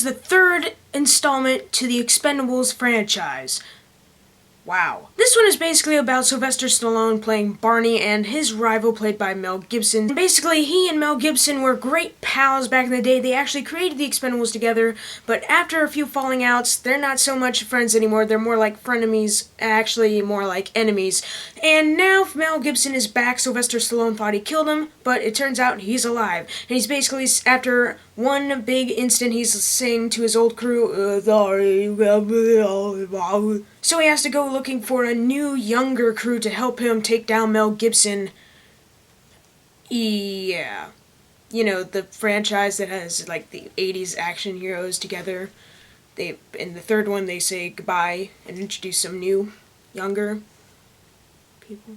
is the third installment to the Expendables franchise. Wow. This one is basically about Sylvester Stallone playing Barney and his rival played by Mel Gibson. Basically, he and Mel Gibson were great pals back in the day. They actually created the Expendables together, but after a few falling outs, they're not so much friends anymore. They're more like frenemies, actually more like enemies. And now Mel Gibson is back. Sylvester Stallone thought he killed him, but it turns out he's alive. And he's basically, after one big instant, he's saying to his old crew, sorry. So he has to go looking for a new, younger crew to help him take down Mel Gibson. Yeah. You know, the franchise that has, like, the 80s action heroes together. In the third one, they say goodbye and introduce some new, younger people.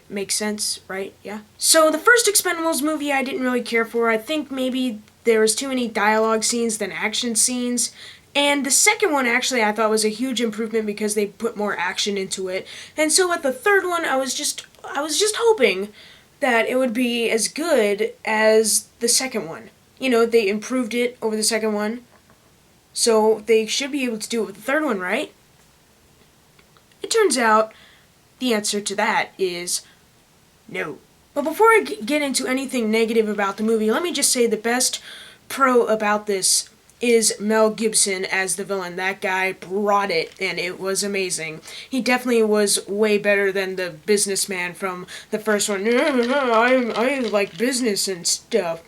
Makes sense, right? Yeah. So the first Expendables movie I didn't really care for. I think maybe there was too many dialogue scenes than action scenes. And the second one, actually, I thought was a huge improvement because they put more action into it. And so with the third one, I was just hoping that it would be as good as the second one. You know, they improved it over the second one. So they should be able to do it with the third one, right? It turns out the answer to that is no. But before I get into anything negative about the movie, let me just say the best pro about this is Mel Gibson as the villain. That guy brought it, and it was amazing. He definitely was way better than the businessman from the first one. I like business and stuff.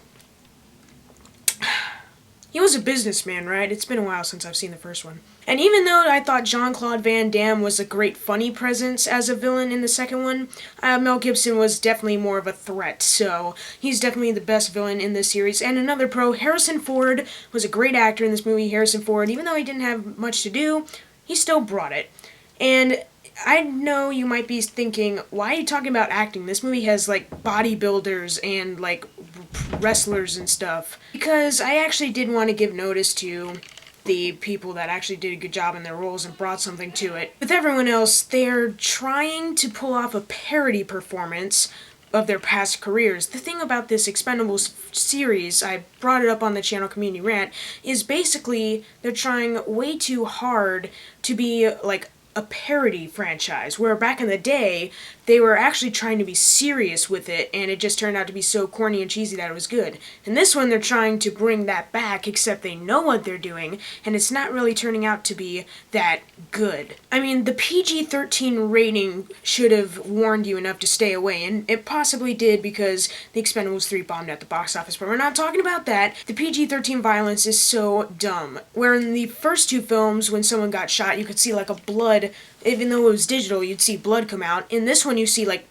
He was a businessman, right? It's been a while since I've seen the first one. And even though I thought Jean-Claude Van Damme was a great funny presence as a villain in the second one, Mel Gibson was definitely more of a threat, so he's definitely the best villain in this series. And another pro, Harrison Ford was a great actor in this movie. Harrison Ford, even though he didn't have much to do, he still brought it. And I know you might be thinking, why are you talking about acting? This movie has, like, bodybuilders and, like, wrestlers and stuff. Because I actually did want to give notice to the people that actually did a good job in their roles and brought something to it. With everyone else, they're trying to pull off a parody performance of their past careers. The thing about this Expendables series, I brought it up on the channel Community Rant, is basically they're trying way too hard to be, like, a parody franchise, where back in the day, they were actually trying to be serious with it, and it just turned out to be so corny and cheesy that it was good. In this one, they're trying to bring that back, except they know what they're doing, and it's not really turning out to be that good. I mean, the PG-13 rating should have warned you enough to stay away, and it possibly did because The Expendables 3 bombed at the box office, but we're not talking about that. The PG-13 violence is so dumb. Where in the first two films, when someone got shot, you could see, like, a blood. Even though it was digital, you'd see blood come out. In this one, you see, like,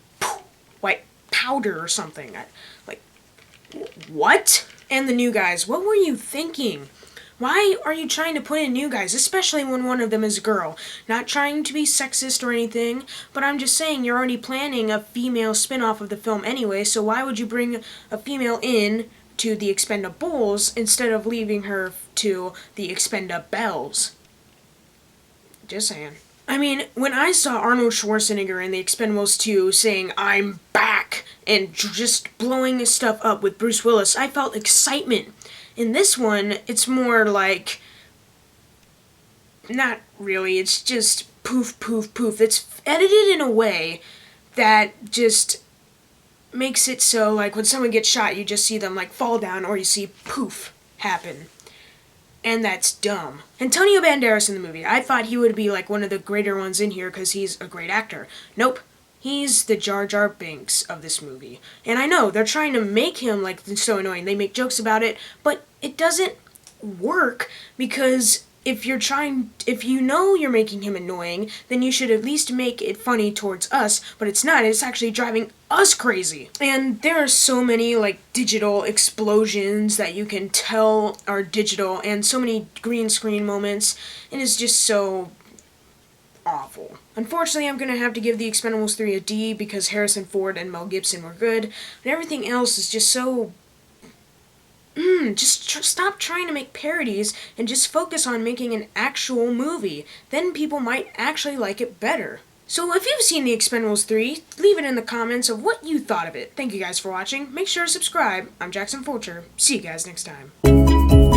white powder or something. Like, what? And the new guys, what were you thinking? Why are you trying to put in new guys, especially when one of them is a girl? Not trying to be sexist or anything, but I'm just saying you're already planning a female spin-off of the film anyway, so why would you bring a female in to the Expendables instead of leaving her to the Expendables? Just saying. I mean, when I saw Arnold Schwarzenegger in The Expendables 2 saying, "I'm back," and just blowing stuff up with Bruce Willis, I felt excitement. In this one, it's more like, not really, it's just poof, poof, poof. It's edited in a way that just makes it so, like, when someone gets shot, you just see them, like, fall down, or you see poof happen. And that's dumb. Antonio Banderas in the movie, I thought he would be like one of the greater ones in here because he's a great actor. Nope. He's the Jar Jar Binks of this movie. And I know, they're trying to make him like so annoying. They make jokes about it, but it doesn't work because if you know you're making him annoying, then you should at least make it funny towards us, but it's not. It's actually driving us crazy. And there are so many, like, digital explosions that you can tell are digital, and so many green screen moments, and it's just so awful. Unfortunately, I'm gonna have to give The Expendables 3 a D because Harrison Ford and Mel Gibson were good, but everything else is just so stop trying to make parodies and just focus on making an actual movie. Then people might actually like it better. So if you've seen The Expendables 3, leave it in the comments of what you thought of it. Thank you guys for watching. Make sure to subscribe. I'm Jackson Fulcher. See you guys next time.